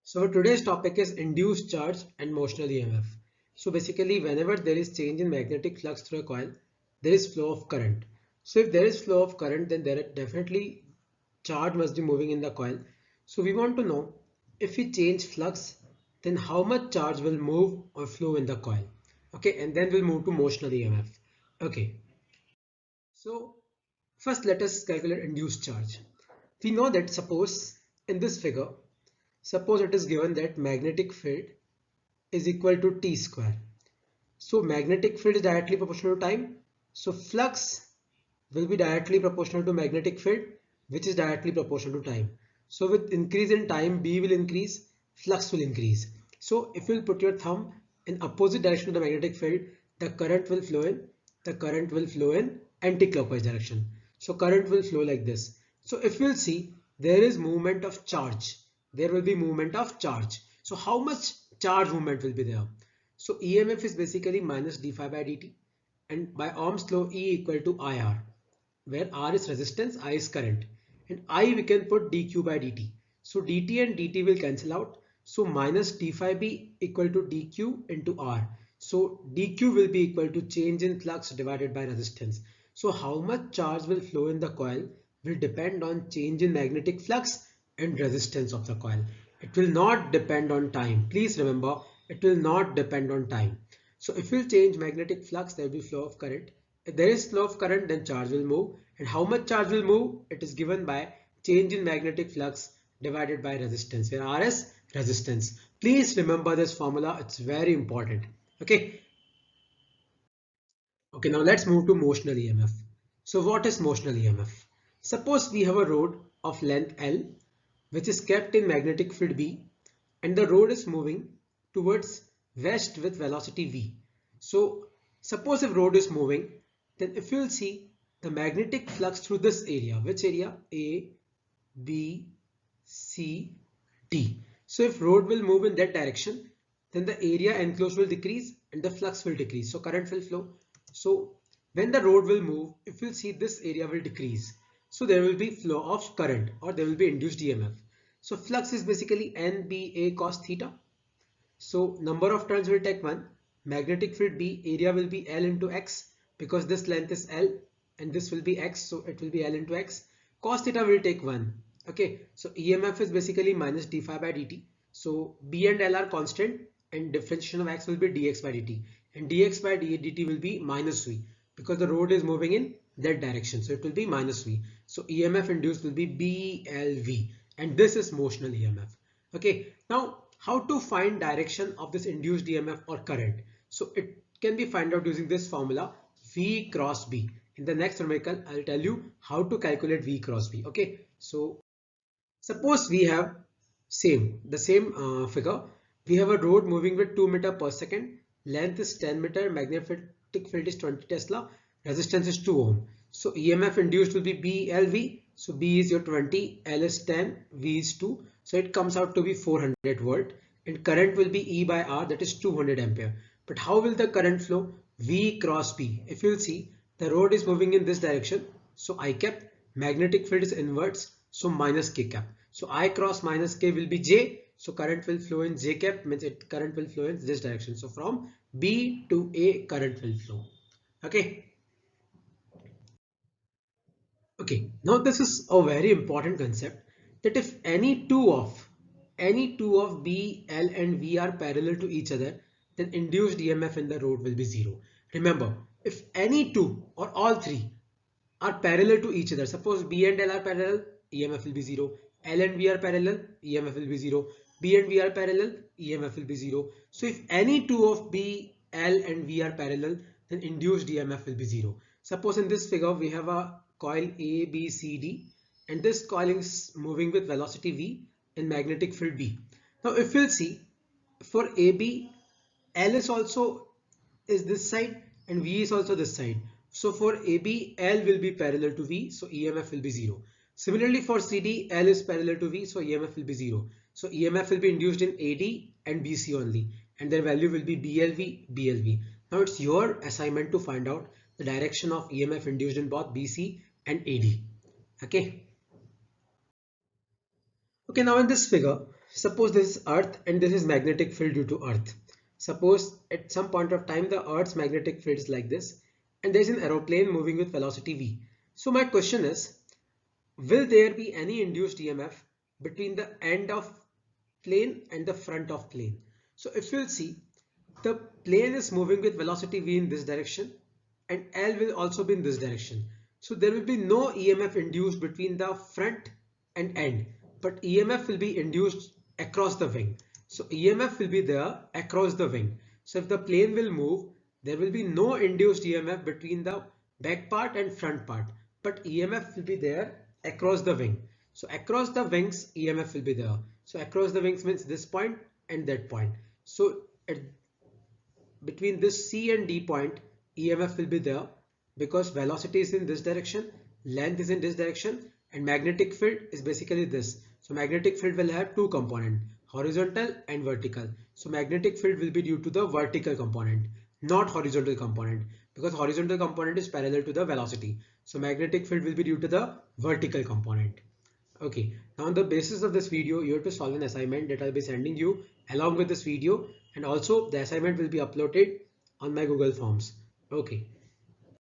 So today's topic is induced charge and motional EMF. So basically whenever there is change in magnetic flux through a coil, there is flow of current. So if there is flow of current, then there definitely charge must be moving in the coil. So we want to know if we change flux, then how much charge will move or flow in the coil. Okay, and then we'll move to motional EMF. Okay, so first let us calculate induced charge. We know that suppose in this figure, suppose it is given that magnetic field is equal to T square. So magnetic field is directly proportional to time. So flux will be directly proportional to magnetic field, which is directly proportional to time. So with increase in time, B will increase, flux will increase. So if you put your thumb in opposite direction of the magnetic field, the current will flow in anti-clockwise direction. So current will flow like this. So if you'll see, there is movement of charge. There will be movement of charge. So how much charge movement will be there? So EMF is basically minus d phi by dt, and by Ohm's law E equal to IR, where R is resistance, I is current, and I we can put dq by dt. So dt and dt will cancel out. So minus d phi b equal to dq into R. So dq will be equal to change in flux divided by resistance. So how much charge will flow in the coil will depend on change in magnetic flux and resistance of the coil. It will not depend on time. Please remember, it will not depend on time. So if we change magnetic flux, there will be flow of current. If there is flow of current, then charge will move. And how much charge will move? It is given by change in magnetic flux divided by resistance, where R is resistance. Please remember this formula. It's very important. Okay. Okay, now let's move to motional EMF. So what is motional EMF? Suppose we have a rod of length L which is kept in magnetic field B, and the rod is moving towards west with velocity V. So suppose if rod is moving, then if you will see the magnetic flux through this area, which area? A, B, C, D. So if rod will move in that direction, then the area enclosed will decrease and the flux will decrease. So current will flow. So when the rod will move, if you see this area will decrease. So there will be flow of current, or there will be induced EMF. So flux is basically NBA cos theta. So number of turns will take 1. Magnetic field B, area will be L into X, because this length is L and this will be X. So it will be L into X. Cos theta will take 1. Okay. So EMF is basically minus d phi by dt. So B and L are constant, and differentiation of X will be dx by dt. And dx by dt will be minus V, because the rod is moving in that direction. So it will be minus V. So EMF induced will be BLV. And this is motional EMF. Okay. Now how to find direction of this induced EMF or current? So it can be found out using this formula V cross B. In the next numerical, I'll tell you how to calculate V cross B. Okay. So suppose we have the same figure. We have a rod moving with 2 meter per second. Length is 10 meter. Magnetic field is 20 Tesla. Resistance is 2 ohm. So EMF induced will be BLV. So B is your 20, L is 10, V is 2. So it comes out to be 400 volt. And current will be E by R, that is 200 ampere. But how will the current flow? V cross B. If you'll see, the rod is moving in this direction. So I kept magnetic field is inwards. So minus K cap. So I cross minus K will be J. So current will flow in J cap, means current will flow in this direction. So from B to A, current will flow. Okay. Okay. Now this is a very important concept, that if any two of B, L and V are parallel to each other, then induced EMF in the rod will be zero. Remember, if any two or all three are parallel to each other. Suppose B and L are parallel, EMF will be 0. L and V are parallel, EMF will be 0. B and V are parallel, EMF will be 0. So if any two of B, L and V are parallel, then induced EMF will be 0. Suppose in this figure we have a coil A, B, C, D, and this coil is moving with velocity V in magnetic field B. Now if we'll see, for AB, L is this side and V is also this side. So for AB, L will be parallel to V, so EMF will be 0. Similarly for CD, L is parallel to V, so EMF will be 0. So EMF will be induced in AD and BC only, and their value will be BLV, BLV. Now it's your assignment to find out the direction of EMF induced in both BC and AD. Okay. Okay, now in this figure, Suppose this is Earth and this is magnetic field due to Earth. Suppose at some point of time the Earth's magnetic field is like this and there is an aeroplane moving with velocity v. So my question is, will there be any induced EMF between the end of plane and the front of plane? So if you'll see, the plane is moving with velocity v in this direction and L will also be in this direction. So there will be no EMF induced between the front and end, but EMF will be induced across the wing. So EMF will be there across the wing. So if the plane will move, there will be no induced EMF between the back part and front part, but EMF will be there across the wing. So across the wings, EMF will be there. So across the wings means this point and that point. So at between this C and D point, EMF will be there because velocity is in this direction, length is in this direction, and magnetic field is basically this. So magnetic field will have two components, horizontal and vertical. So magnetic field will be due to the vertical component, not horizontal component, because horizontal component is parallel to the velocity. So magnetic field will be due to the vertical component. Okay, now on the basis of this video, you have to solve an assignment that I'll be sending you along with this video, and also the assignment will be uploaded on my Google Forms. Okay,